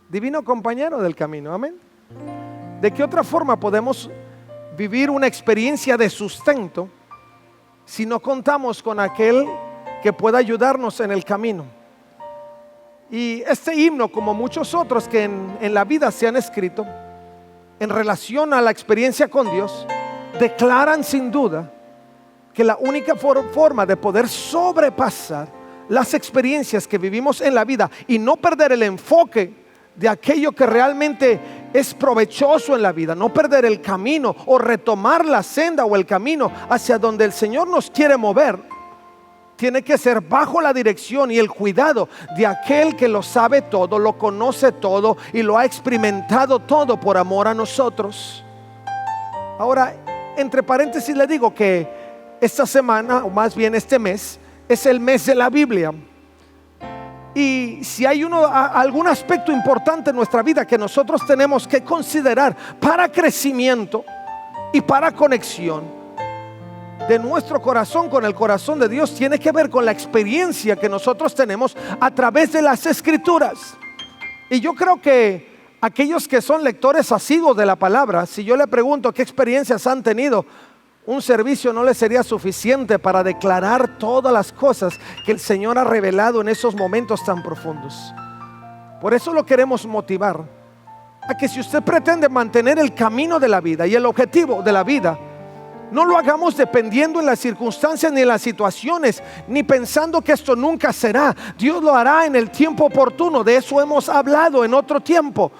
divino compañero del camino. Amén. ¿De qué otra forma podemos vivir una experiencia de sustento si no contamos con aquel que pueda ayudarnos en el camino? Y este himno, como muchos otros que en la vida se han escrito en relación a la experiencia con Dios, declaran sin duda que la única forma de poder sobrepasar las experiencias que vivimos en la vida y no perder el enfoque de aquello que realmente es provechoso en la vida, no perder el camino o retomar la senda o el camino hacia donde el Señor nos quiere mover, tiene que ser bajo la dirección y el cuidado de aquel que lo sabe todo, lo conoce todo y lo ha experimentado todo por amor a nosotros. Ahora, entre paréntesis le digo que esta semana, o más bien este mes, es el mes de la Biblia. Y si hay algún aspecto importante en nuestra vida que nosotros tenemos que considerar para crecimiento y para conexión de nuestro corazón con el corazón de Dios, tiene que ver con la experiencia que nosotros tenemos a través de las Escrituras. Y yo creo que aquellos que son lectores asiduos de la palabra, si yo le pregunto qué experiencias han tenido, un servicio no les sería suficiente para declarar todas las cosas que el Señor ha revelado en esos momentos tan profundos. Por eso lo queremos motivar a que si usted pretende mantener el camino de la vida y el objetivo de la vida, no lo hagamos dependiendo en las circunstancias ni en las situaciones, ni pensando que esto nunca será. Dios lo hará en el tiempo oportuno. De eso hemos hablado en otro tiempo.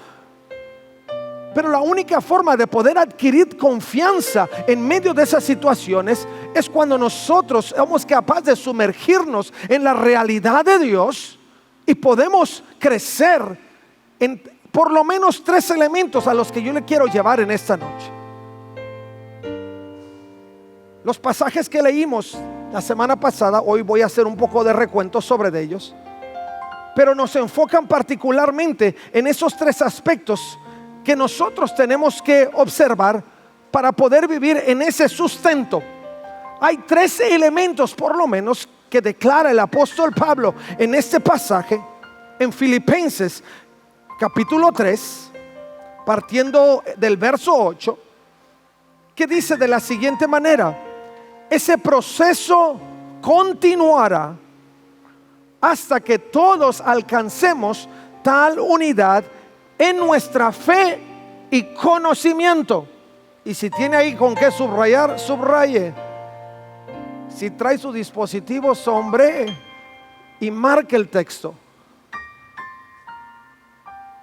Pero la única forma de poder adquirir confianza en medio de esas situaciones es cuando nosotros somos capaces de sumergirnos en la realidad de Dios y podemos crecer en por lo menos 3 elementos a los que yo le quiero llevar en esta noche. Los pasajes que leímos la semana pasada, hoy voy a hacer un poco de recuento sobre ellos, pero nos enfocan particularmente en esos 3 aspectos que nosotros tenemos que observar para poder vivir en ese sustento. Hay 13 elementos por lo menos que declara el apóstol Pablo en este pasaje en Filipenses capítulo 3, partiendo del verso 8, que dice de la siguiente manera: ese proceso continuará hasta que todos alcancemos tal unidad en nuestra fe y conocimiento. Y si tiene ahí con qué subrayar, subraye. Si trae su dispositivo, sombree y marque el texto.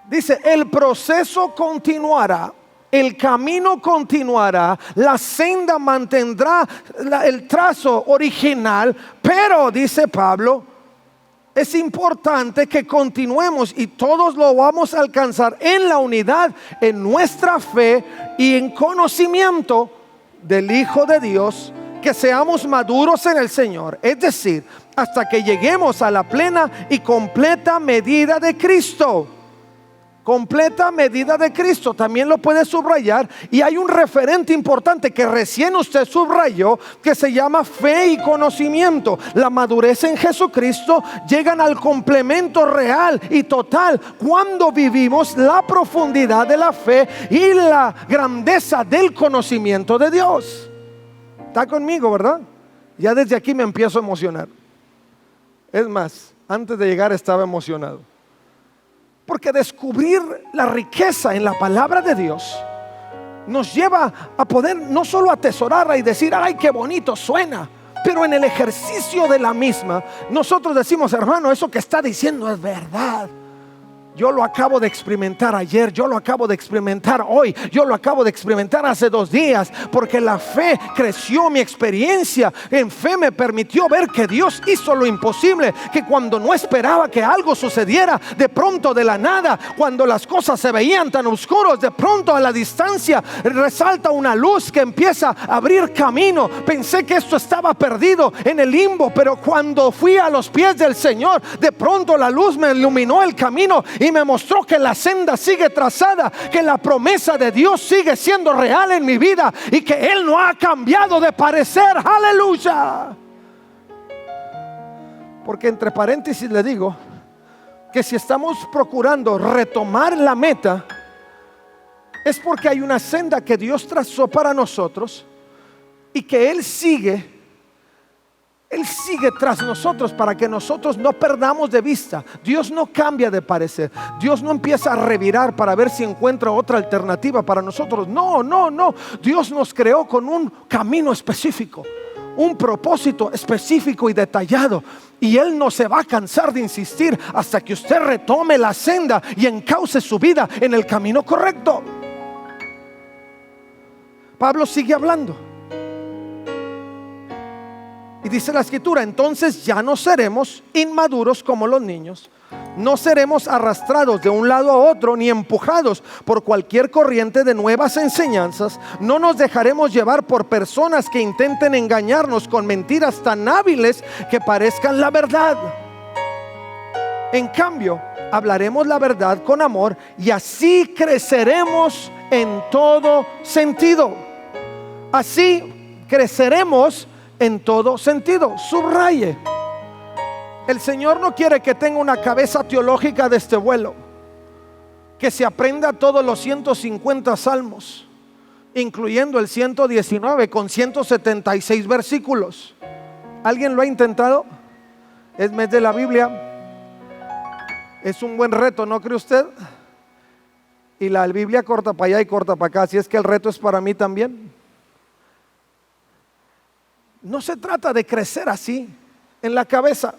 Dice: el proceso continuará, el camino continuará, la senda mantendrá el trazo original, pero dice Pablo, es importante que continuemos y todos lo vamos a alcanzar en la unidad, en nuestra fe y en conocimiento del Hijo de Dios, que seamos maduros en el Señor, es decir, hasta que lleguemos a la plena y completa medida de Cristo. Completa medida de Cristo, también lo puede subrayar. Y hay un referente importante que recién usted subrayó, que se llama fe y conocimiento. La madurez en Jesucristo llegan al complemento real y total cuando vivimos la profundidad de la fe y la grandeza del conocimiento de Dios. ¿Está conmigo, verdad? Ya desde aquí me empiezo a emocionar. Es más, antes de llegar estaba emocionado, porque descubrir la riqueza en la palabra de Dios nos lleva a poder no solo atesorarla y decir: ay, qué bonito suena, pero en el ejercicio de la misma nosotros decimos: hermano, eso que está diciendo es verdad. Yo lo acabo de experimentar ayer, yo lo acabo de experimentar hoy, yo lo acabo de experimentar hace 2 días, porque la fe creció, mi experiencia en fe me permitió ver que Dios hizo lo imposible, que cuando no esperaba que algo sucediera, de pronto de la nada, cuando las cosas se veían tan oscuros, de pronto a la distancia resalta una luz que empieza a abrir camino. Pensé que esto estaba perdido en el limbo, pero cuando fui a los pies del Señor, de pronto la luz me iluminó el camino y me mostró que la senda sigue trazada, que la promesa de Dios sigue siendo real en mi vida y que Él no ha cambiado de parecer. Aleluya. Porque entre paréntesis le digo que si estamos procurando retomar la meta, es porque hay una senda que Dios trazó para nosotros y que Él sigue tras nosotros para que nosotros no perdamos de vista. Dios no cambia de parecer. Dios no empieza a revirar para ver si encuentra otra alternativa para nosotros. No. Dios nos creó con un camino específico, un propósito específico y detallado. Y Él no se va a cansar de insistir hasta que usted retome la senda y encauce su vida en el camino correcto. Pablo sigue hablando y dice la escritura: entonces ya no seremos inmaduros como los niños, no seremos arrastrados de un lado a otro ni empujados por cualquier corriente de nuevas enseñanzas. No nos dejaremos llevar por personas que intenten engañarnos con mentiras tan hábiles que parezcan la verdad. En cambio, hablaremos la verdad con amor y así creceremos en todo sentido. Así creceremos en todo sentido. Subraye: el Señor no quiere que tenga una cabeza teológica de este vuelo, que se aprenda todos los 150 salmos, incluyendo el 119 con 176 versículos. ¿Alguien lo ha intentado? Es mes de la Biblia. Es un buen reto, ¿no cree usted? Y la Biblia corta para allá y corta para acá. Así es que el reto es para mí también. No se trata de crecer así en la cabeza.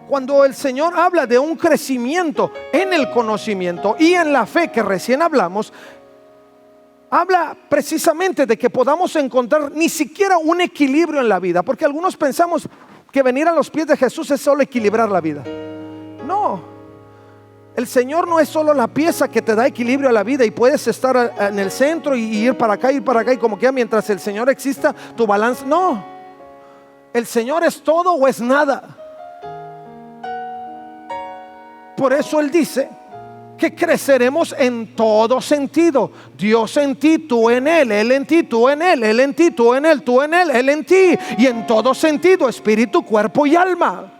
Cuando el Señor habla de un crecimiento en el conocimiento y en la fe que recién hablamos, habla precisamente de que podamos encontrar ni siquiera un equilibrio en la vida, porque algunos pensamos que venir a los pies de Jesús es solo equilibrar la vida. No, el Señor no es solo la pieza que te da equilibrio a la vida y puedes estar en el centro y ir para acá y como que mientras el Señor exista tu balance. No, el Señor es todo o es nada. Por eso Él dice que creceremos en todo sentido. Dios en ti, tú en Él, Él en ti, tú en Él, Él en ti, tú en Él, tú en Él, Él en ti. Y en todo sentido, espíritu, cuerpo y alma.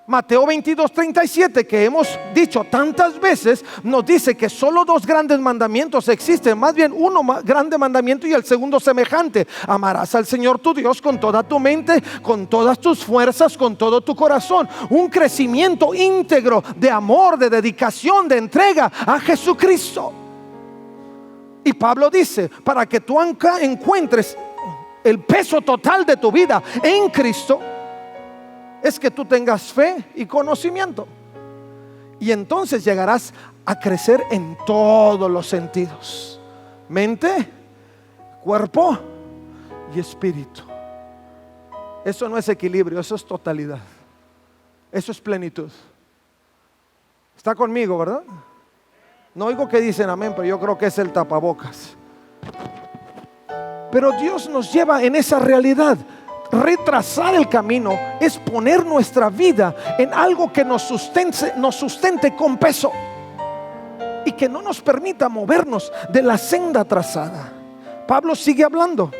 Mateo 22:37, que hemos dicho tantas veces, nos dice que solo dos grandes mandamientos existen. Más bien uno grande mandamiento y el segundo semejante: amarás al Señor tu Dios con toda tu mente, con todas tus fuerzas, con todo tu corazón. Un crecimiento íntegro de amor, de dedicación, de entrega a Jesucristo. Y Pablo dice: para que tú encuentres el peso total de tu vida en Cristo, es que tú tengas fe y conocimiento. Y entonces llegarás a crecer en todos los sentidos: mente, cuerpo y espíritu. Eso no es equilibrio, eso es totalidad. Eso es plenitud. ¿Está conmigo, verdad? No oigo que dicen amén, pero yo creo que es el tapabocas. Pero Dios nos lleva en esa realidad. Retrasar el camino es poner nuestra vida en algo que nos sustente con peso y que no nos permita movernos de la senda trazada. Pablo sigue hablando.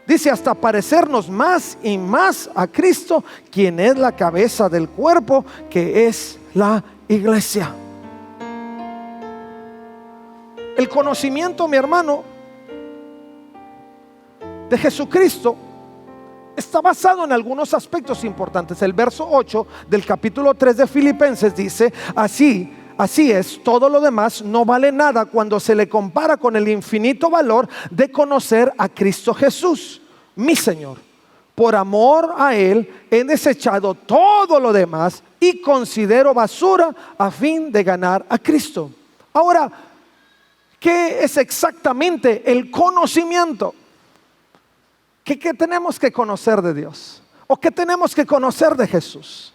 Dice: hasta parecernos más y más a Cristo, quien es la cabeza del cuerpo, que es la iglesia. El conocimiento, mi hermano, de Jesucristo está basado en algunos aspectos importantes. El verso 8 del capítulo 3 de Filipenses dice: así es, todo lo demás no vale nada cuando se le compara con el infinito valor de conocer a Cristo Jesús, mi Señor. Por amor a Él he desechado todo lo demás y considero basura a fin de ganar a Cristo. Ahora, ¿qué es exactamente el conocimiento? ¿Qué tenemos que conocer de Dios? ¿O qué tenemos que conocer de Jesús?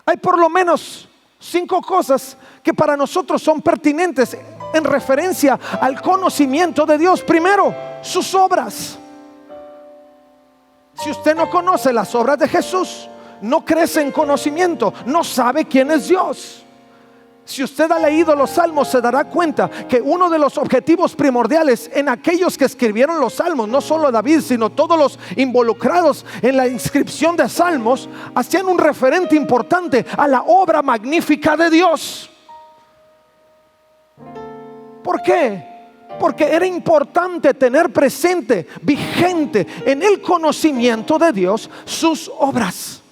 Hay por lo menos 5 cosas que para nosotros son pertinentes en referencia al conocimiento de Dios. Primero, sus obras. Si usted no conoce las obras de Jesús, no crece en conocimiento, no sabe quién es Dios. Si usted ha leído los salmos, se dará cuenta que uno de los objetivos primordiales en aquellos que escribieron los salmos, no solo David, sino todos los involucrados en la inscripción de salmos, hacían un referente importante a la obra magnífica de Dios. ¿Por qué? Porque era importante tener presente, vigente en el conocimiento de Dios, sus obras.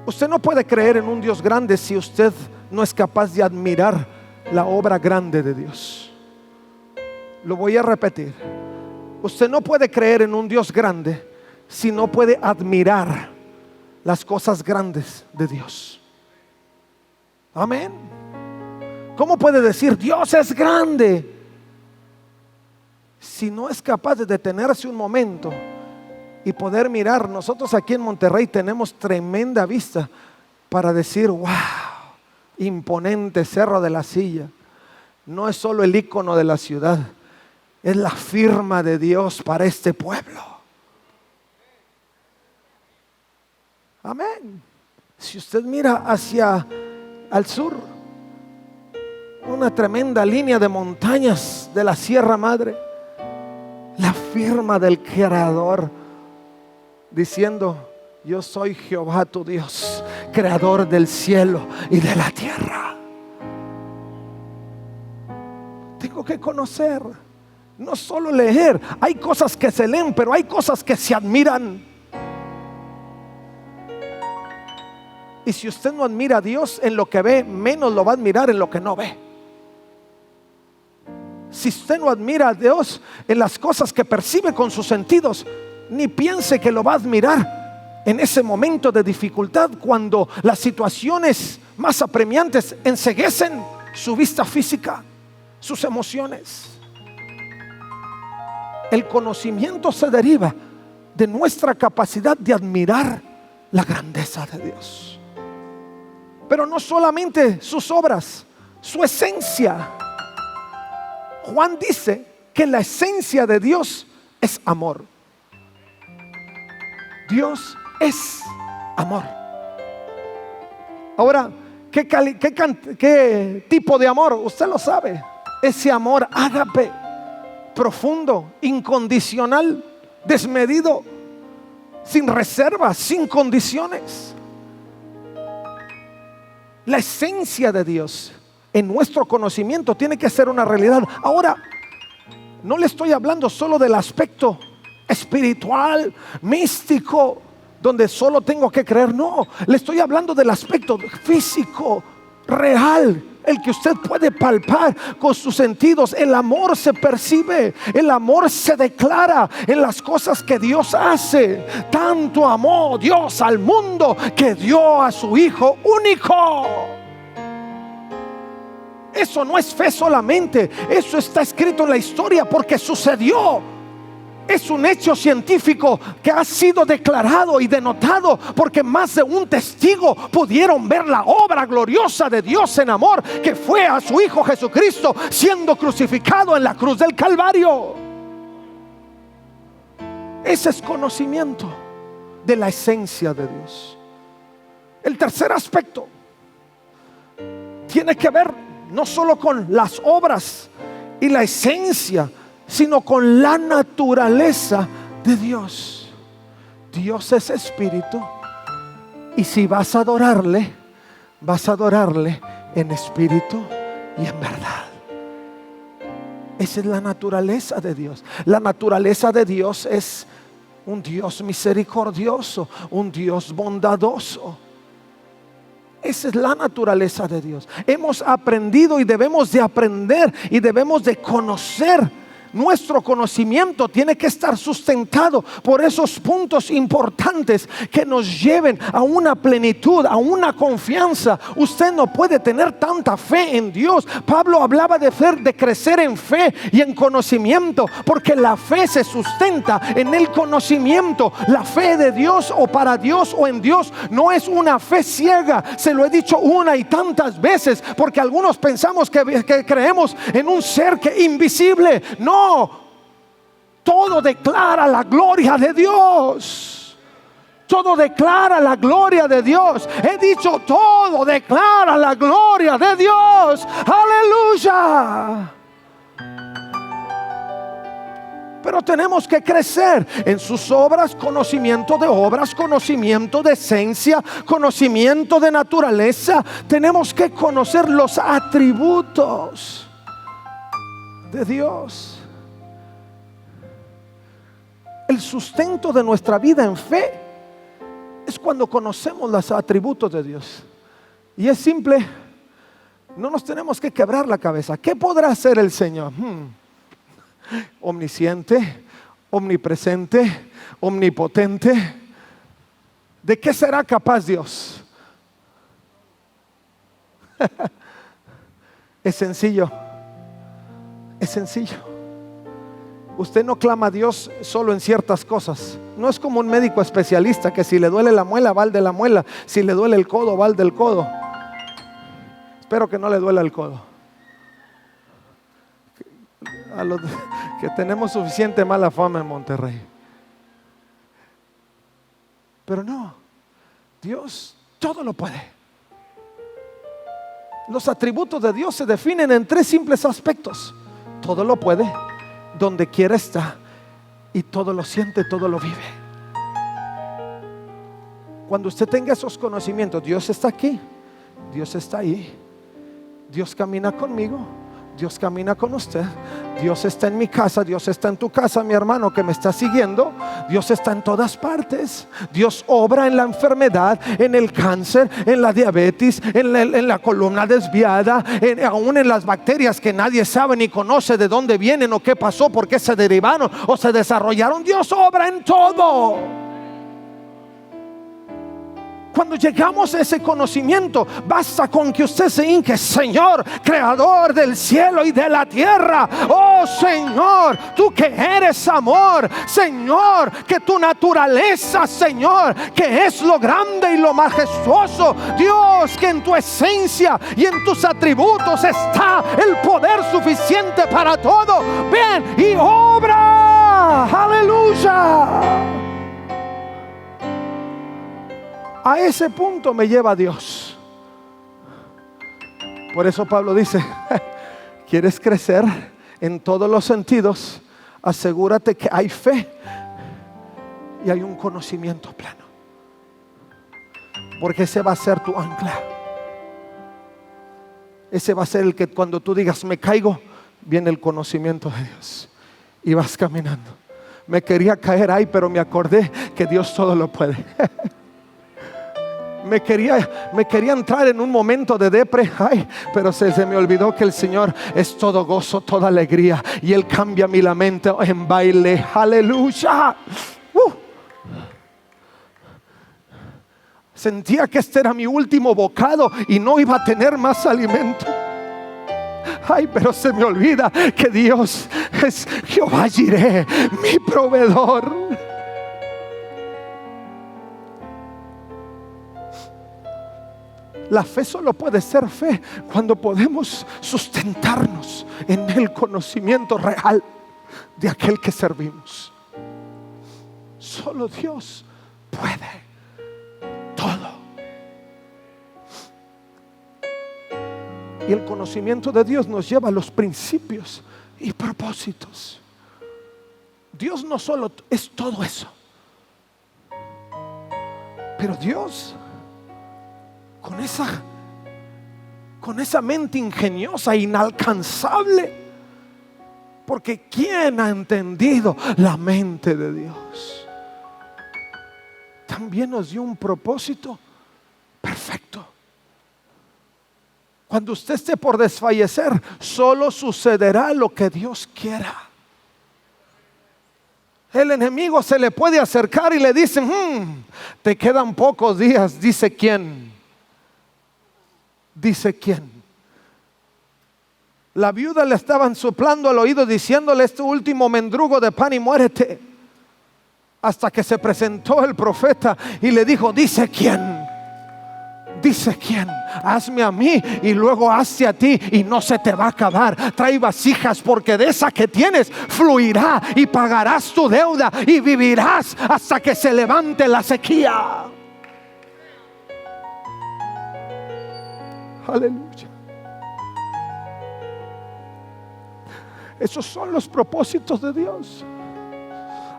Usted no puede creer en un Dios grande si usted no es capaz de admirar la obra grande de Dios. Lo voy a repetir. Usted no puede creer en un Dios grande si no puede admirar las cosas grandes de Dios. Amén. ¿Cómo puede decir Dios es grande si no es capaz de detenerse un momento y poder mirar? Nosotros aquí en Monterrey tenemos tremenda vista para decir: wow, imponente Cerro de la Silla. No es solo el icono de la ciudad, es la firma de Dios para este pueblo. Amén. Si usted mira hacia al sur, una tremenda línea de montañas de la Sierra Madre, la firma del Creador, diciendo: yo soy Jehová tu Dios, creador del cielo y de la tierra. Tengo que conocer, no solo leer. Hay cosas que se leen, pero hay cosas que se admiran. Y si usted no admira a Dios en lo que ve, menos lo va a admirar en lo que no ve. Si usted no admira a Dios en las cosas que percibe con sus sentidos, ni piense que lo va a admirar en ese momento de dificultad, cuando las situaciones más apremiantes enceguecen su vista física, sus emociones. El conocimiento se deriva de nuestra capacidad de admirar la grandeza de Dios. Pero no solamente sus obras, su esencia. Juan dice que la esencia de Dios es amor. Dios es amor. Ahora, ¿qué tipo de amor? Usted lo sabe. Ese amor ágape, profundo, incondicional, desmedido, sin reservas, sin condiciones. La esencia de Dios en nuestro conocimiento tiene que ser una realidad. Ahora, no le estoy hablando solo del aspecto espiritual, místico, donde solo tengo que creer. No, le estoy hablando del aspecto físico, real, el que usted puede palpar con sus sentidos. El amor se percibe, el amor se declara en las cosas que Dios hace. Tanto amó Dios al mundo que dio a su Hijo único. Eso no es fe solamente, eso está escrito en la historia porque sucedió. Es un hecho científico que ha sido declarado y denotado, porque más de un testigo pudieron ver la obra gloriosa de Dios en amor, que fue a su Hijo Jesucristo siendo crucificado en la cruz del Calvario. Ese es conocimiento de la esencia de Dios. El tercer aspecto tiene que ver no solo con las obras y la esencia, sino con la naturaleza de Dios. Dios es espíritu, y si vas a adorarle en espíritu y en verdad. Esa es la naturaleza de Dios. La naturaleza de Dios es un Dios misericordioso, un Dios bondadoso. Esa es la naturaleza de Dios. Hemos aprendido y debemos de aprender y debemos de conocer. Nuestro conocimiento tiene que estar sustentado por esos puntos importantes que nos lleven a una plenitud, a una confianza. Usted no puede tener tanta fe en Dios. Pablo hablaba de crecer en fe y en conocimiento, porque la fe se sustenta en el conocimiento. La fe de Dios o para Dios o en Dios no es una fe ciega. Se lo he dicho una y tantas veces, porque algunos pensamos que creemos en un ser que invisible. No, todo declara la gloria de Dios. Todo declara la gloria de Dios. He dicho, todo declara la gloria de Dios. Aleluya. Pero tenemos que crecer en sus obras, conocimiento de obras, conocimiento de esencia, conocimiento de naturaleza. Tenemos que conocer los atributos de Dios. El sustento de nuestra vida en fe es cuando conocemos los atributos de Dios. Y es simple, no nos tenemos que quebrar la cabeza. ¿Qué podrá hacer el Señor? Omnisciente, omnipresente, omnipotente. ¿De qué será capaz Dios? Es sencillo. Es sencillo. Usted no clama a Dios solo en ciertas cosas. No es como un médico especialista que si le duele la muela, va al de la muela. Si le duele el codo, va al del codo. Espero que no le duela el codo. A los que tenemos suficiente mala fama en Monterrey. Pero no, Dios todo lo puede. Los atributos de Dios se definen en 3 simples aspectos. Todo lo puede, donde quiera está, y todo lo siente, todo lo vive. Cuando usted tenga esos conocimientos, Dios está aquí, Dios está ahí, Dios camina conmigo, Dios camina con usted, Dios está en mi casa, Dios está en tu casa, mi hermano que me está siguiendo. Dios está en todas partes. Dios obra en la enfermedad, en el cáncer, en la diabetes, en la columna desviada, aún en las bacterias que nadie sabe ni conoce de dónde vienen o qué pasó, por qué se derivaron o se desarrollaron. Dios obra en todo. Cuando llegamos a ese conocimiento, basta con que usted se hinque: Señor, creador del cielo y de la tierra. Oh Señor, tú que eres amor. Señor, que tu naturaleza, Señor, que es lo grande y lo majestuoso. Dios, que en tu esencia y en tus atributos está el poder suficiente para todo. Ven y obra. Aleluya. A ese punto me lleva Dios. Por eso Pablo dice: ¿quieres crecer en todos los sentidos? Asegúrate que hay fe y hay un conocimiento pleno, porque ese va a ser tu ancla. Ese va a ser el que cuando tú digas me caigo, viene el conocimiento de Dios y vas caminando. Me quería caer ahí, pero me acordé que Dios todo lo puede. Me quería entrar en un momento de depre, pero se me olvidó que el Señor es todo gozo, toda alegría, y Él cambia mi lamento en baile. Aleluya. Sentía que este era mi último bocado y no iba a tener más alimento. Pero se me olvida que Dios es Jehová Jireh, mi proveedor. La fe solo puede ser fe cuando podemos sustentarnos en el conocimiento real de aquel que servimos. Solo Dios puede todo. Y el conocimiento de Dios nos lleva a los principios y propósitos. Dios no solo es todo eso, pero Dios, con esa mente ingeniosa, inalcanzable, porque ¿quién ha entendido la mente de Dios? También nos dio un propósito perfecto. Cuando usted esté por desfallecer, solo sucederá lo que Dios quiera. El enemigo se le puede acercar y le dicen: te quedan pocos días. Dice quién. Dice quién. La viuda le estaban soplando al oído diciéndole: este último mendrugo de pan y muérete. Hasta que se presentó el profeta y le dijo: dice quién. dice quién. Hazme a mí y luego hazte a ti y no se te va a acabar. Trae vasijas porque de esa que tienes fluirá y pagarás tu deuda y vivirás hasta que se levante la sequía. Aleluya. Esos son los propósitos de Dios.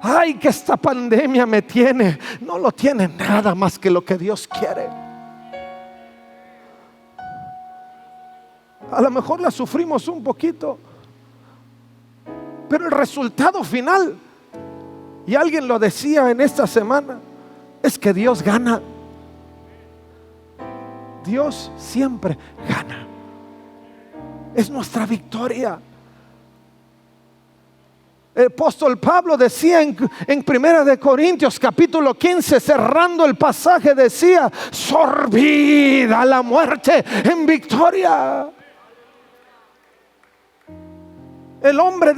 Ay, que esta pandemia me tiene. No lo tiene nada más que lo que Dios quiere. A lo mejor la sufrimos un poquito, pero el resultado final, y alguien lo decía en esta semana, es que Dios gana. Dios siempre gana. Es nuestra victoria. El apóstol Pablo decía en 1 Corintios capítulo 15, cerrando el pasaje, decía: sorbida la muerte en victoria. El hombre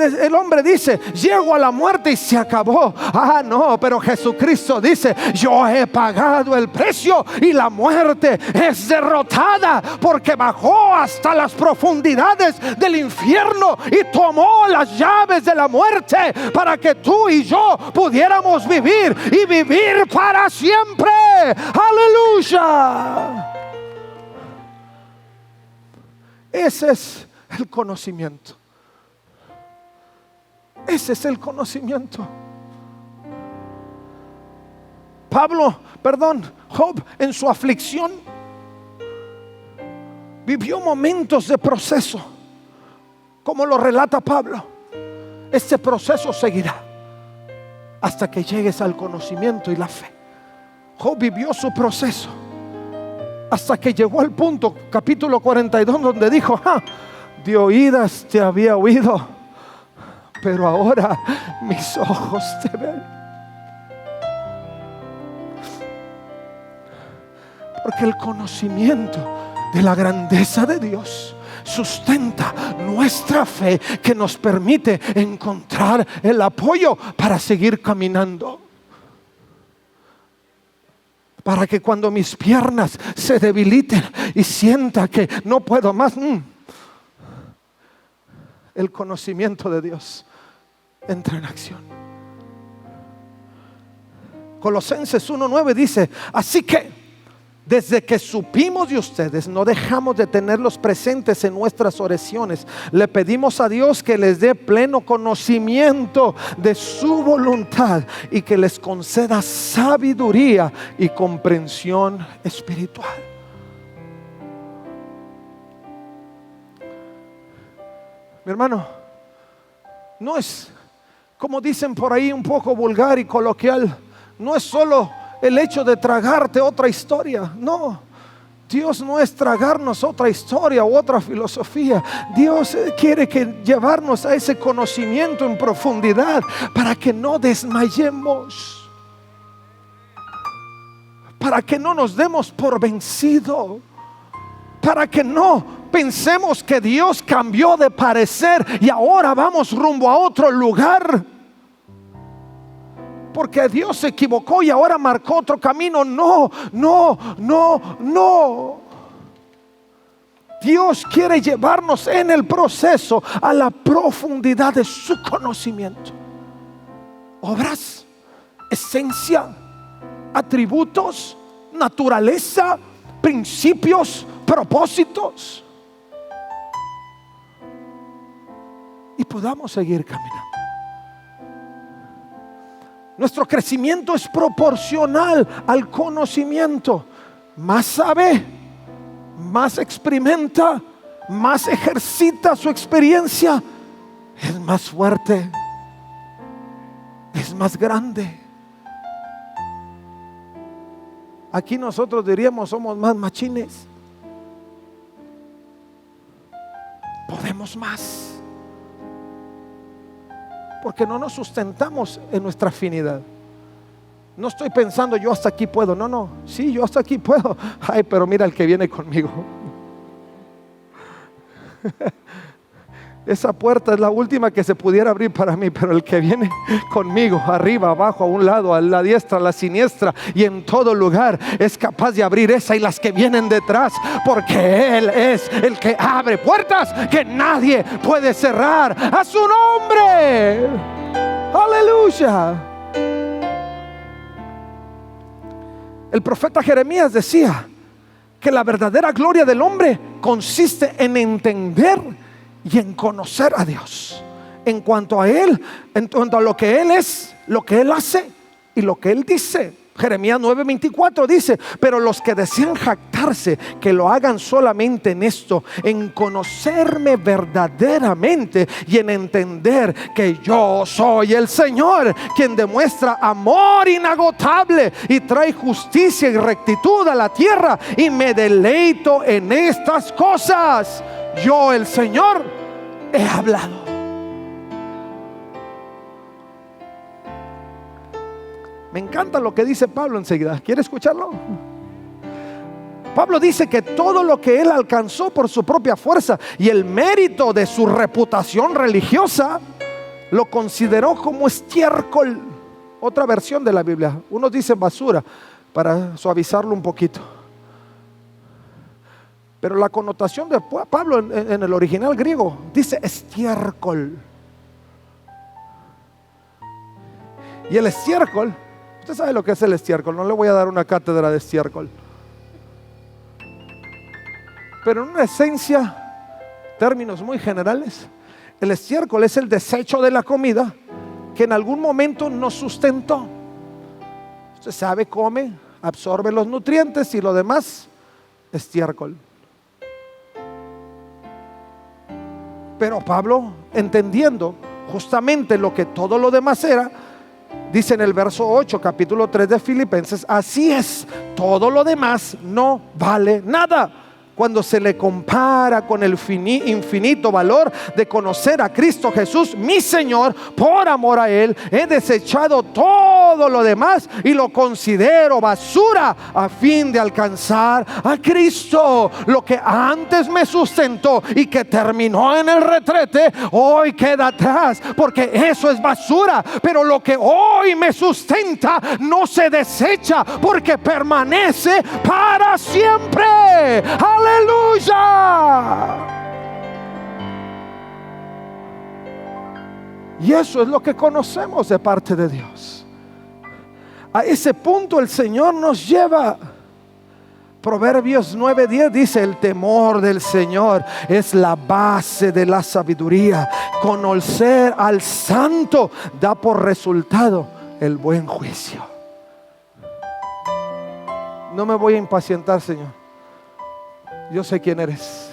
dice: llego a la muerte y se acabó. Ah, no, pero Jesucristo dice: yo he pagado el precio y la muerte es derrotada, porque bajó hasta las profundidades del infierno y tomó las llaves de la muerte para que tú y yo pudiéramos vivir y vivir para siempre. Aleluya. Ese es el conocimiento. Ese es el conocimiento. Job en su aflicción vivió momentos de proceso, como lo relata Pablo. Este proceso seguirá hasta que llegues al conocimiento y la fe. Job vivió su proceso hasta que llegó al punto, capítulo 42, donde dijo: de oídas te había oído, pero ahora mis ojos te ven. Porque el conocimiento de la grandeza de Dios sustenta nuestra fe, que nos permite encontrar el apoyo para seguir caminando. Para que cuando mis piernas se debiliten y sienta que no puedo más, el conocimiento de Dios entra en acción. Colosenses 1:9 dice: así que desde que supimos de ustedes, no dejamos de tenerlos presentes en nuestras oraciones. Le pedimos a Dios que les dé pleno conocimiento de su voluntad y que les conceda sabiduría y comprensión espiritual. Mi hermano, no es, como dicen por ahí un poco vulgar y coloquial, no es solo el hecho de tragarte otra historia. No, Dios no es tragarnos otra historia u otra filosofía. Dios quiere llevarnos a ese conocimiento en profundidad para que no desmayemos, para que no nos demos por vencido, para que no pensemos que Dios cambió de parecer y ahora vamos rumbo a otro lugar, porque Dios se equivocó y ahora marcó otro camino. No. Dios quiere llevarnos en el proceso a la profundidad de su conocimiento. Obras, esencia, atributos, naturaleza, principios, propósitos, y podamos seguir caminando. Nuestro crecimiento es proporcional al conocimiento. Más sabe, más experimenta, más ejercita su experiencia, es más fuerte, es más grande. Aquí nosotros diríamos: somos más machines. Podemos más, porque no nos sustentamos en nuestra afinidad. No estoy pensando: yo hasta aquí puedo. No, sí, yo hasta aquí puedo. Ay, pero mira el que viene conmigo. esa puerta es la última que se pudiera abrir para mí, pero el que viene conmigo, arriba, abajo, a un lado, a la diestra, a la siniestra y en todo lugar, es capaz de abrir esa y las que vienen detrás, porque Él es el que abre puertas que nadie puede cerrar. A su nombre, aleluya. El profeta Jeremías decía que la verdadera gloria del hombre consiste en entender y en conocer a Dios en cuanto a Él, en cuanto a lo que Él es, lo que Él hace y lo que Él dice. Jeremías 9:24 dice: pero los que desean jactarse, que lo hagan solamente en esto, en conocerme verdaderamente y en entender que yo soy el Señor, quien demuestra amor inagotable y trae justicia y rectitud a la tierra, y me deleito en estas cosas. Yo, el Señor, he hablado. Me encanta lo que dice Pablo enseguida. ¿Quiere escucharlo? Pablo dice que todo lo que él alcanzó por su propia fuerza y el mérito de su reputación religiosa, lo consideró como estiércol. Otra versión de la Biblia. Unos dicen basura, para suavizarlo un poquito. Pero la connotación de Pablo en el original griego dice estiércol. Y el estiércol, usted sabe lo que es el estiércol. No le voy a dar una cátedra de estiércol, pero en una esencia, términos muy generales, el estiércol es el desecho de la comida que en algún momento nos sustentó. Usted sabe, come, absorbe los nutrientes y lo demás, estiércol. Pero Pablo, entendiendo justamente lo que todo lo demás era, dice en el verso 8, capítulo 3 de Filipenses: así es, todo lo demás no vale nada cuando se le compara con el infinito valor de conocer a Cristo Jesús, mi Señor. Por amor a Él he desechado todo lo demás y lo considero basura a fin de alcanzar a Cristo. Lo que antes me sustentó y que terminó en el retrete, hoy queda atrás, porque eso es basura. Pero lo que hoy me sustenta no se desecha, porque permanece para siempre. ¡Aleluya! Y eso es lo que conocemos de parte de Dios. A ese punto el Señor nos lleva. Proverbios 9:10 dice: el temor del Señor es la base de la sabiduría. Conocer al santo da por resultado el buen juicio. No me voy a impacientar, Señor. Yo sé quién eres.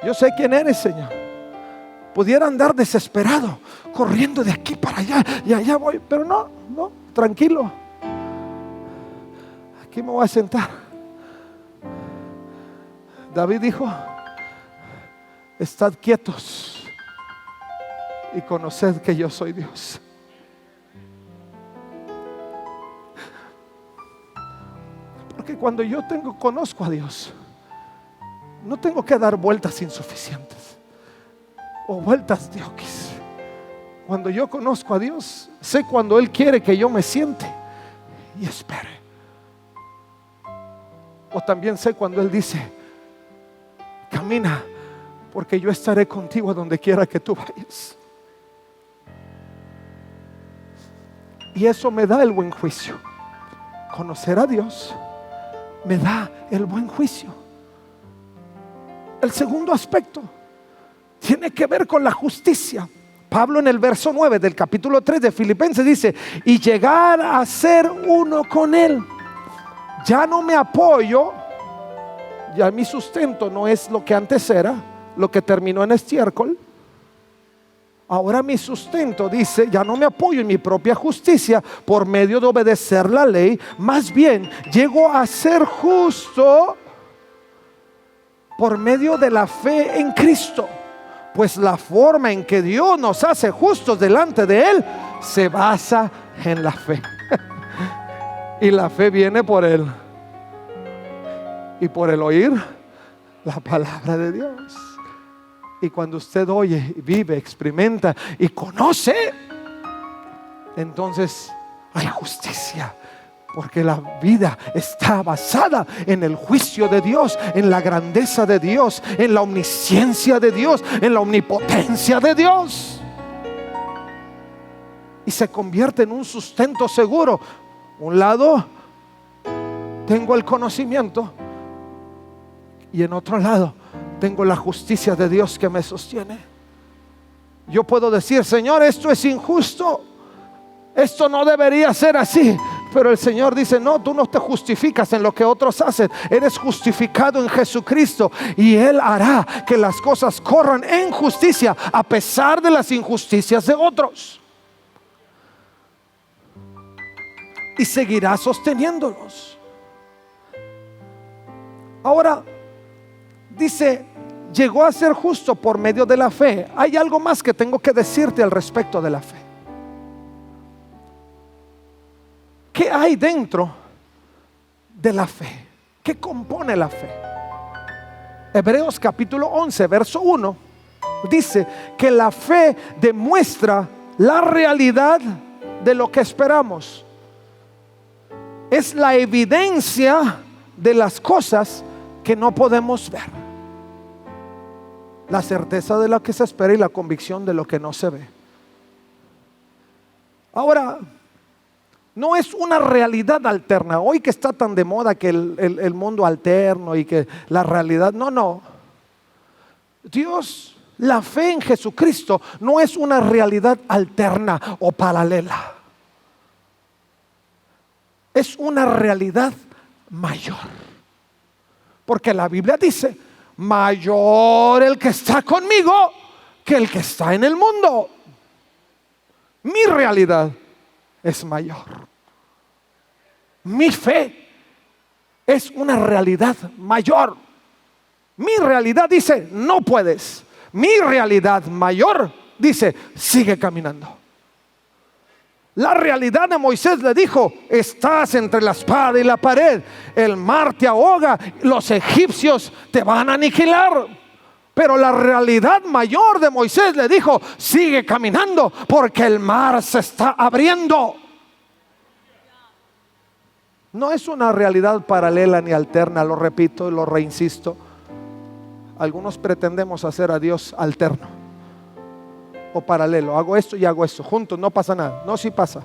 Yo sé quién eres, Señor. Pudiera andar desesperado, corriendo de aquí para allá y allá voy, pero no, tranquilo. Aquí me voy a sentar. David dijo: estad quietos y conoced que yo soy Dios. Porque cuando yo conozco a Dios, no tengo que dar vueltas insuficientes o vueltas de oquis. Cuando yo conozco a Dios, sé cuando Él quiere que yo me siente y espere. O también sé cuando Él dice: camina, porque yo estaré contigo a donde quiera que tú vayas. Y eso me da el buen juicio. Conocer a Dios me da el buen juicio. El segundo aspecto tiene que ver con la justicia. Pablo en el verso 9 del capítulo 3 de Filipenses dice: y llegar a ser uno con Él. Ya no me apoyo, ya mi sustento no es lo que antes era, lo que terminó en estiércol. Ahora mi sustento, dice, ya no me apoyo en mi propia justicia por medio de obedecer la ley. Más bien llego a ser justo por medio de la fe en Cristo. Pues la forma en que Dios nos hace justos delante de Él se basa en la fe. Y la fe viene por Él, y por el oír la palabra de Dios. Y cuando usted oye, vive, experimenta y conoce, entonces hay justicia. Porque la vida está basada en el juicio de Dios, en la grandeza de Dios, en la omnisciencia de Dios, en la omnipotencia de Dios. Y se convierte en un sustento seguro. Un lado tengo el conocimiento y en otro lado tengo la justicia de Dios que me sostiene. Yo puedo decir: Señor, esto es injusto, esto no debería ser así. Pero el Señor dice: no, tú no te justificas en lo que otros hacen. Eres justificado en Jesucristo, y Él hará que las cosas corran en justicia a pesar de las injusticias de otros. Y seguirá sosteniéndolos. Ahora dice: llegó a ser justo por medio de la fe. Hay algo más que tengo que decirte al respecto de la fe. ¿Qué hay dentro de la fe? ¿Qué compone la fe? Hebreos capítulo 11, verso 1 dice que la fe demuestra la realidad de lo que esperamos. Es la evidencia de las cosas que no podemos ver. La certeza de lo que se espera y la convicción de lo que no se ve. Ahora, no es una realidad alterna. Hoy que está tan de moda que el mundo alterno y que la realidad, no. Dios, la fe en Jesucristo no es una realidad alterna o paralela. Es una realidad mayor. Porque la Biblia dice: mayor el que está conmigo que el que está en el mundo. Mi realidad es mayor. Mi fe es una realidad mayor. Mi realidad dice: no puedes. Mi realidad mayor dice: sigue caminando. La realidad de Moisés le dijo: estás entre la espada y la pared, el mar te ahoga, los egipcios te van a aniquilar. Pero la realidad mayor de Moisés le dijo: sigue caminando porque el mar se está abriendo. No es una realidad paralela ni alterna, lo repito y lo reinsisto. Algunos pretendemos hacer a Dios alterno o paralelo. Hago esto y hago esto juntos, no pasa nada. No, sí pasa.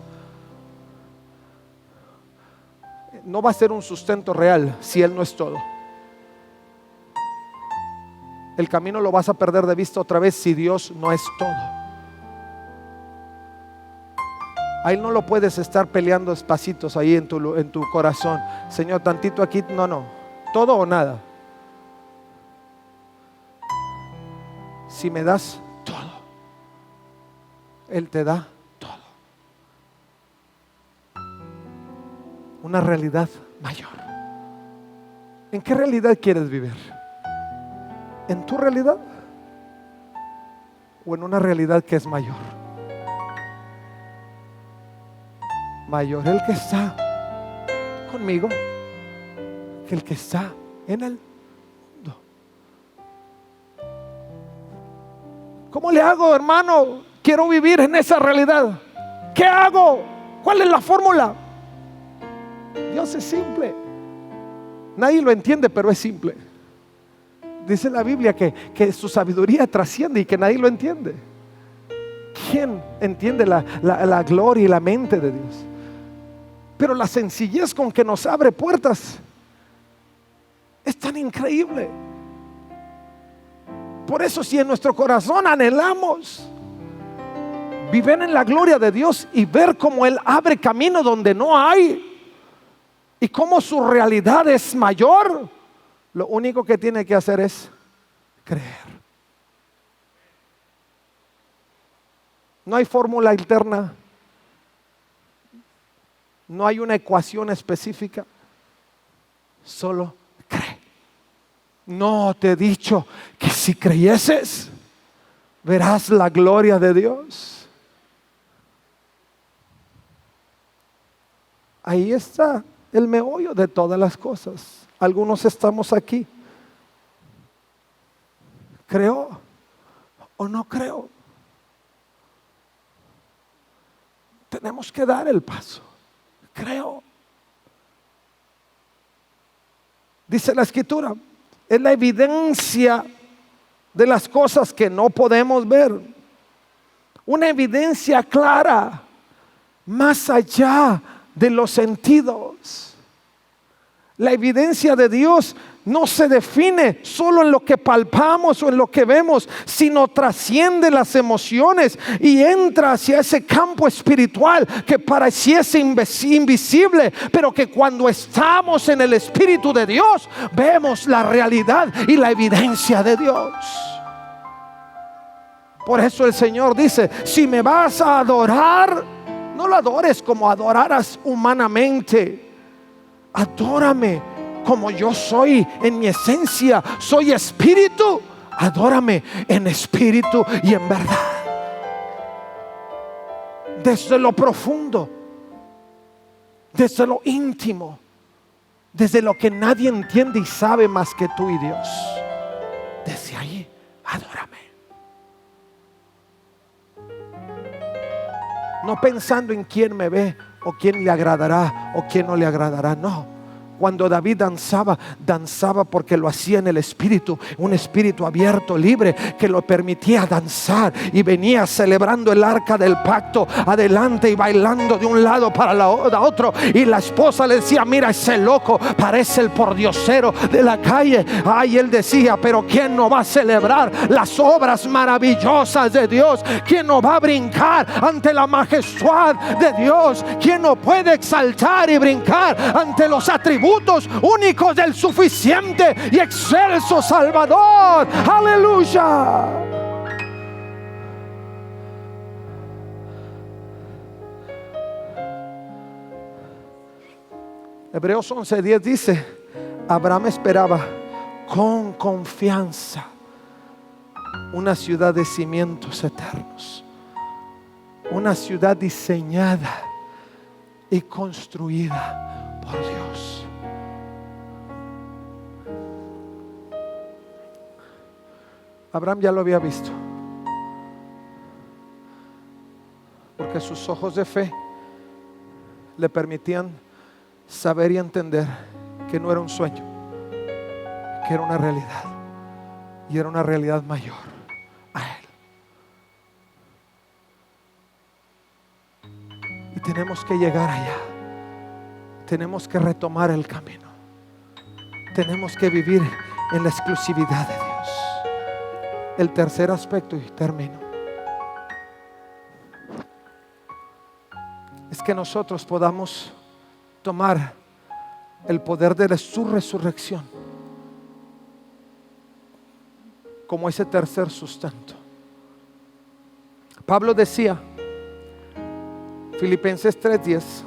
No va a ser un sustento real si Él no es todo. El camino lo vas a perder de vista otra vez si Dios no es todo. A Él no lo puedes estar peleando espacitos ahí en tu corazón. Señor, tantito aquí, no. Todo o nada. Si me das todo, Él te da todo. Una realidad mayor. ¿En qué realidad quieres vivir? ¿En tu realidad? ¿O en una realidad que es mayor? Mayor el que está conmigo que el que está en el mundo. ¿Cómo le hago, hermano? Quiero vivir en esa realidad. ¿Qué hago? ¿Cuál es la fórmula? Dios es simple. Nadie lo entiende, pero es simple. Dice la Biblia que su sabiduría trasciende y que nadie lo entiende. ¿Quién entiende la gloria y la mente de Dios? Pero la sencillez con que nos abre puertas es tan increíble. Por eso, si en nuestro corazón anhelamos vivir en la gloria de Dios y ver cómo Él abre camino donde no hay y cómo su realidad es mayor, lo único que tiene que hacer es creer. No hay fórmula alterna. No hay una ecuación específica. Solo cree. No te he dicho que si creyeses verás la gloria de Dios. Ahí está el meollo de todas las cosas. Algunos estamos aquí. Creo, o no creo. Tenemos que dar el paso. Creo. Dice la Escritura, es la evidencia de las cosas que no podemos ver. Una evidencia clara, más allá de los sentidos. La evidencia de Dios no se define solo en lo que palpamos o en lo que vemos, sino trasciende las emociones y entra hacia ese campo espiritual que pareciese invisible, pero que cuando estamos en el Espíritu de Dios, vemos la realidad y la evidencia de Dios. Por eso el Señor dice, si me vas a adorar, no lo adores como adoraras humanamente. Adórame como yo soy en mi esencia. Soy espíritu. Adórame en espíritu y en verdad. Desde lo profundo, desde lo íntimo, desde lo que nadie entiende y sabe más que tú y Dios. Desde ahí, adórame. No pensando en quién me ve o quién le agradará o quién no le agradará. No. Cuando David danzaba porque lo hacía en el espíritu, un espíritu abierto, libre, que lo permitía danzar, y venía celebrando el arca del pacto adelante y bailando de un lado para otro, y la esposa le decía, mira ese loco, parece el pordiosero de la calle. Ay, él decía, pero ¿quién no va a celebrar las obras maravillosas de Dios? ¿Quién no va a brincar ante la majestad de Dios? ¿Quién no puede exaltar y brincar ante los atributos únicos del suficiente y excelso Salvador? Aleluya. Hebreos 11:10 dice, Abraham esperaba con confianza una ciudad de cimientos eternos, una ciudad diseñada y construida por Dios. Abraham ya lo había visto, porque sus ojos de fe le permitían saber y entender que no era un sueño, que era una realidad, y era una realidad mayor a él. Y tenemos que llegar allá, tenemos que retomar el camino, tenemos que vivir en la exclusividad de Dios. El tercer aspecto, y termino, es que nosotros podamos tomar el poder de su resurrección como ese tercer sustento. Pablo decía, Filipenses 3:10,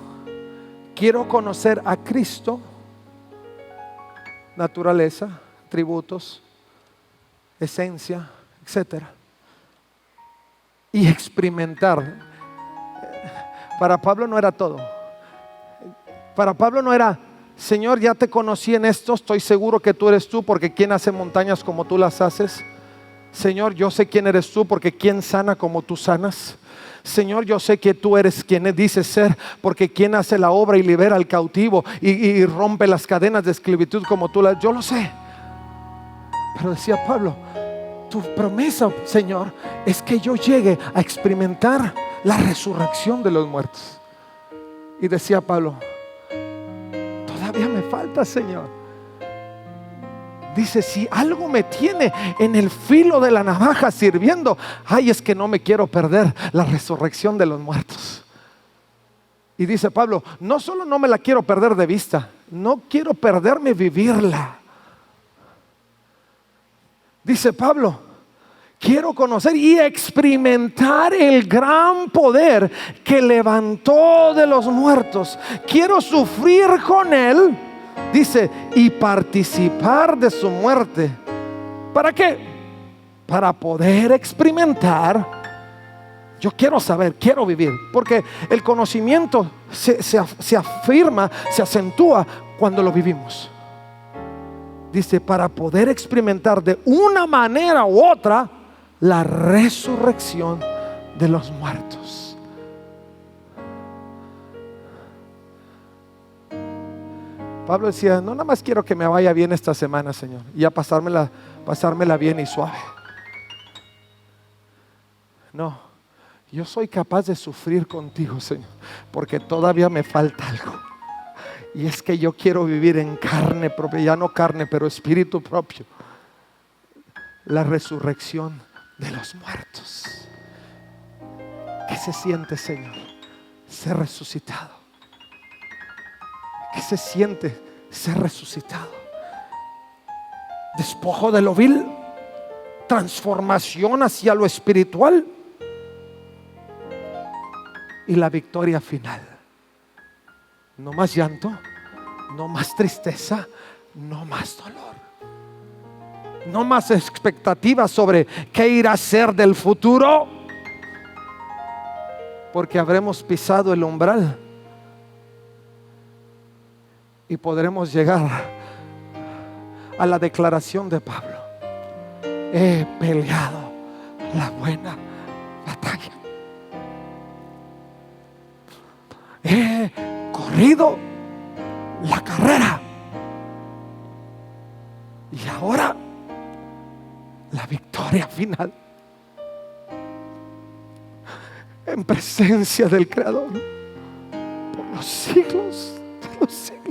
quiero conocer a Cristo, naturaleza, atributos, esencia, etcétera, y experimentar. Para Pablo no era todo. Para Pablo no era, Señor, ya te conocí en esto, estoy seguro que tú eres tú, porque ¿quién hace montañas como tú las haces? Señor, yo sé quién eres tú, porque ¿quién sana como tú sanas? Señor, yo sé que tú eres quien dices ser, porque ¿quién hace la obra y libera al cautivo y rompe las cadenas de esclavitud como tú las? Yo lo sé. Pero decía Pablo, tu promesa, Señor, es que yo llegue a experimentar la resurrección de los muertos. Y decía Pablo, todavía me falta, Señor. Dice, si algo me tiene en el filo de la navaja sirviendo, ay, es que no me quiero perder la resurrección de los muertos. Y dice Pablo, no solo no me la quiero perder de vista, no quiero perderme vivirla. Dice Pablo, quiero conocer y experimentar el gran poder que levantó de los muertos. Quiero sufrir con Él, dice, y participar de su muerte. ¿Para qué? Para poder experimentar. Yo quiero saber, quiero vivir, porque el conocimiento se afirma, se acentúa cuando lo vivimos. Dice, para poder experimentar de una manera u otra la resurrección de los muertos. Pablo decía, no nada más quiero que me vaya bien esta semana, Señor, y a pasármela bien y suave. No, yo soy capaz de sufrir contigo, Señor, porque todavía me falta algo. Y es que yo quiero vivir en carne propia, ya no carne, pero espíritu propio, la resurrección de los muertos. ¿Qué se siente, Señor? Ser resucitado. ¿Qué se siente ser resucitado? Despojo de lo vil, transformación hacia lo espiritual y la victoria final. No más llanto, no más tristeza, no más dolor, no más expectativas sobre qué irá a ser del futuro, porque habremos pisado el umbral y podremos llegar a la declaración de Pablo: he peleado la buena batalla, he corrido la carrera, y ahora la victoria final, en presencia del Creador por los siglos de los siglos.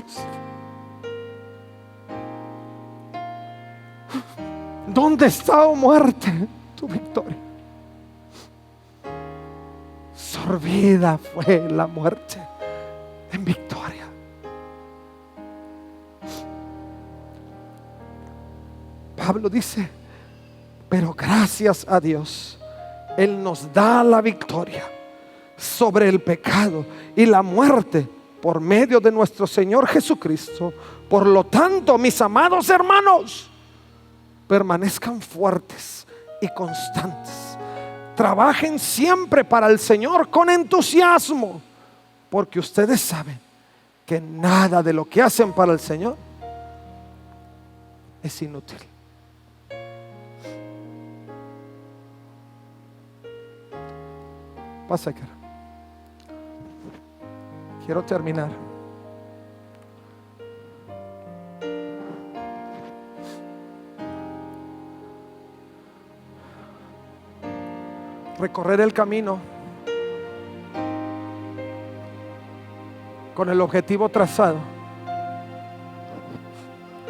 ¿Dónde está, oh muerte, tu victoria? Sorbida fue la muerte en victoria. Pablo dice, pero gracias a Dios, Él nos da la victoria sobre el pecado y la muerte por medio de nuestro Señor Jesucristo. Por lo tanto, mis amados hermanos, permanezcan fuertes y constantes. Trabajen siempre para el Señor con entusiasmo, porque ustedes saben que nada de lo que hacen para el Señor es inútil. Pasa, cara. Quiero terminar. Recorrer el camino con el objetivo trazado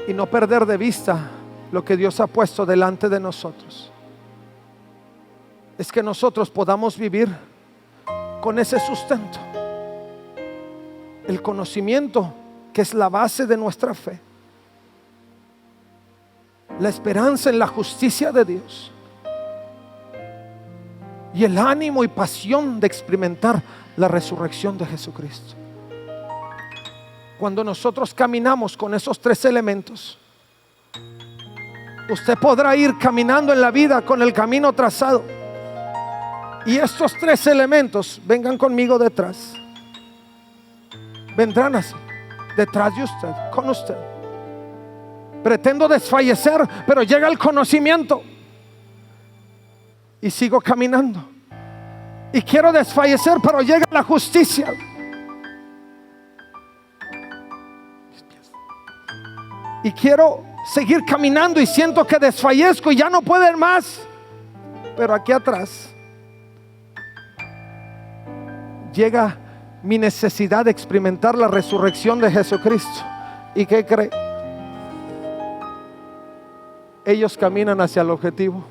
y no perder de vista lo que Dios ha puesto delante de nosotros. Es que nosotros podamos vivir con ese sustento, el conocimiento que es la base de nuestra fe, la esperanza en la justicia de Dios y el ánimo y pasión de experimentar la resurrección de Jesucristo. Cuando nosotros caminamos con esos tres elementos, usted podrá ir caminando en la vida con el camino trazado, y estos tres elementos vengan conmigo detrás, vendrán así, detrás de usted, con usted. Pretendo desfallecer, pero llega el conocimiento y sigo caminando. Y quiero desfallecer, pero llega la justicia. Y quiero seguir caminando y siento que desfallezco y ya no puedo más. Pero aquí atrás llega mi necesidad de experimentar la resurrección de Jesucristo. ¿Y qué cree? Ellos caminan hacia el objetivo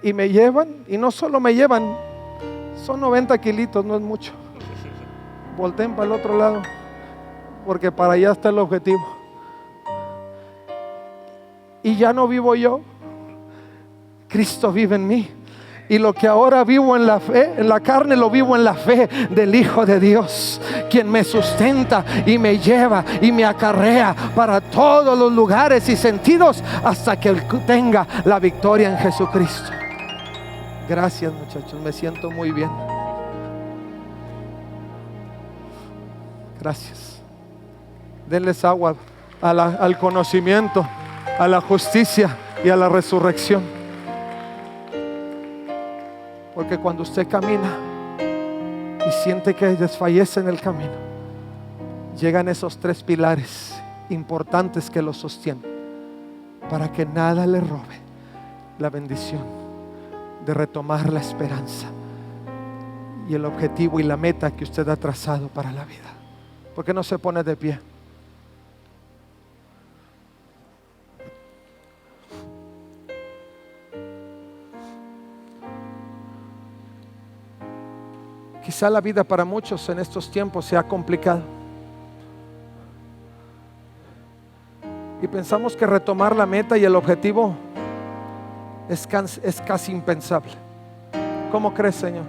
y me llevan, y no solo me llevan, son 90 kilitos, no es mucho. Volteen para el otro lado, porque para allá está el objetivo. Y ya no vivo yo, Cristo vive en mí. Y lo que ahora vivo en la fe, en la carne, lo vivo en la fe del Hijo de Dios, quien me sustenta y me lleva y me acarrea para todos los lugares y sentidos hasta que tenga la victoria en Jesucristo. Gracias, muchachos, me siento muy bien. Gracias. Denles agua al conocimiento, a la justicia y a la resurrección. Porque cuando usted camina y siente que desfallece en el camino, llegan esos 3 pilares importantes que lo sostienen, para que nada le robe la bendición de retomar la esperanza y el objetivo y la meta que usted ha trazado para la vida. ¿Por qué no se pone de pie? Quizá la vida para muchos en estos tiempos se ha complicado y pensamos que retomar la meta y el objetivo es casi impensable. ¿Cómo crees, Señor?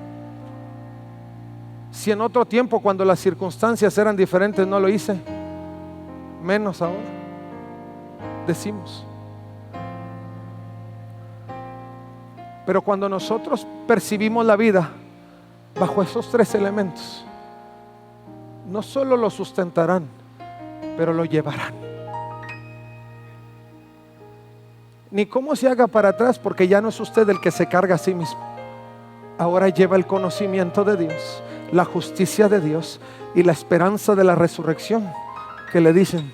Si en otro tiempo, cuando las circunstancias eran diferentes, no lo hice, menos ahora, decimos. Pero cuando nosotros percibimos la vida bajo esos 3 elementos, no solo lo sustentarán, pero lo llevarán. Ni cómo se haga para atrás, porque ya no es usted el que se carga a sí mismo. Ahora lleva el conocimiento de Dios, la justicia de Dios y la esperanza de la resurrección, que le dicen: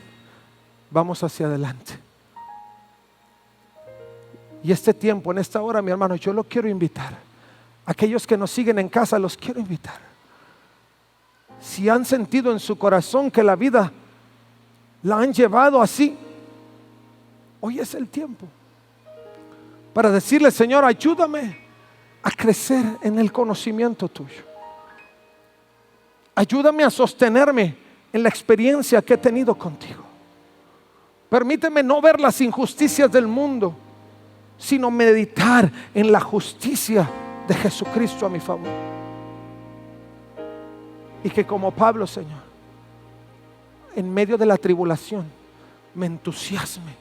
vamos hacia adelante. Y este tiempo, en esta hora, mi hermano, yo lo quiero invitar. Aquellos que nos siguen en casa, los quiero invitar. Si han sentido en su corazón que la vida la han llevado así, hoy es el tiempo para decirle: Señor, ayúdame a crecer en el conocimiento tuyo. Ayúdame a sostenerme en la experiencia que he tenido contigo. Permíteme no ver las injusticias del mundo, sino meditar en la justicia de Jesucristo a mi favor. Y que como Pablo, Señor, en medio de la tribulación, me entusiasme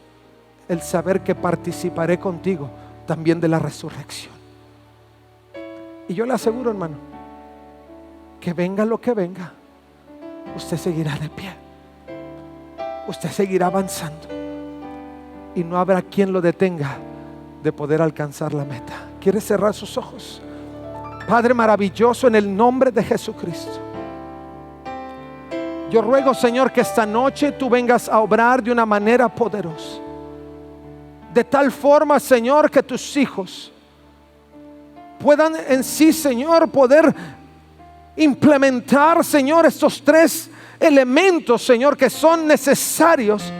el saber que participaré contigo también de la resurrección. Y yo le aseguro, hermano, que venga lo que venga, usted seguirá de pie, usted seguirá avanzando, y no habrá quien lo detenga de poder alcanzar la meta. ¿Quiere cerrar sus ojos? Padre maravilloso, en el nombre de Jesucristo, yo ruego, Señor, que esta noche tú vengas a obrar de una manera poderosa, de tal forma, Señor, que tus hijos puedan en sí, Señor, poder implementar, Señor, estos 3 elementos, Señor, que son necesarios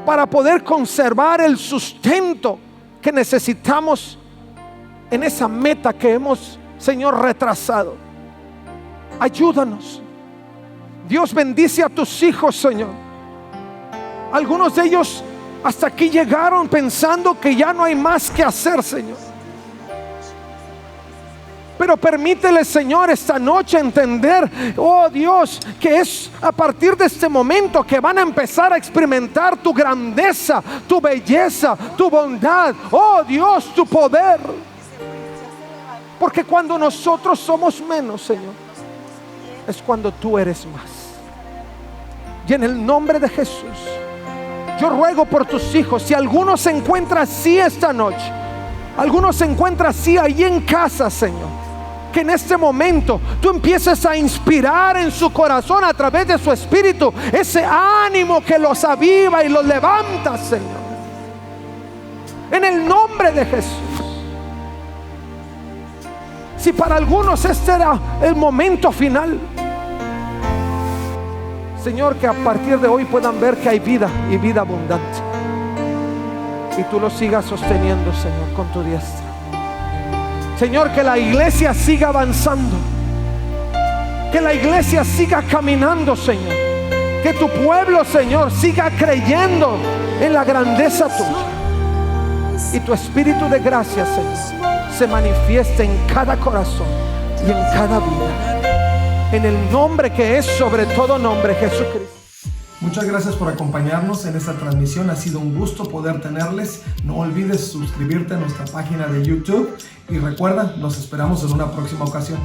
para poder conservar el sustento que necesitamos en esa meta que hemos, Señor, retrasado. Ayúdanos. Dios, bendice a tus hijos, Señor. Algunos de ellos hasta aquí llegaron pensando que ya no hay más que hacer, Señor. Pero permítele, Señor, esta noche entender, oh Dios, que es a partir de este momento que van a empezar a experimentar tu grandeza, tu belleza, tu bondad, oh Dios, tu poder. Porque cuando nosotros somos menos, Señor, es cuando tú eres más. Y en el nombre de Jesús, yo ruego por tus hijos. Si alguno se encuentra así esta noche, alguno se encuentra así ahí en casa, Señor, que en este momento tú empieces a inspirar en su corazón a través de su espíritu ese ánimo que los aviva y los levanta, Señor, en el nombre de Jesús. Si para algunos este era el momento final, Señor, que a partir de hoy puedan ver que hay vida y vida abundante, y tú lo sigas sosteniendo, Señor, con tu diestra. Señor, que la iglesia siga avanzando, que la iglesia siga caminando, Señor, que tu pueblo, Señor, siga creyendo en la grandeza tuya, y tu espíritu de gracia, Señor, se manifieste en cada corazón y en cada vida, en el nombre que es sobre todo nombre, Jesucristo. Muchas gracias por acompañarnos en esta transmisión. Ha sido un gusto poder tenerles. No olvides suscribirte a nuestra página de YouTube y recuerda, nos esperamos en una próxima ocasión.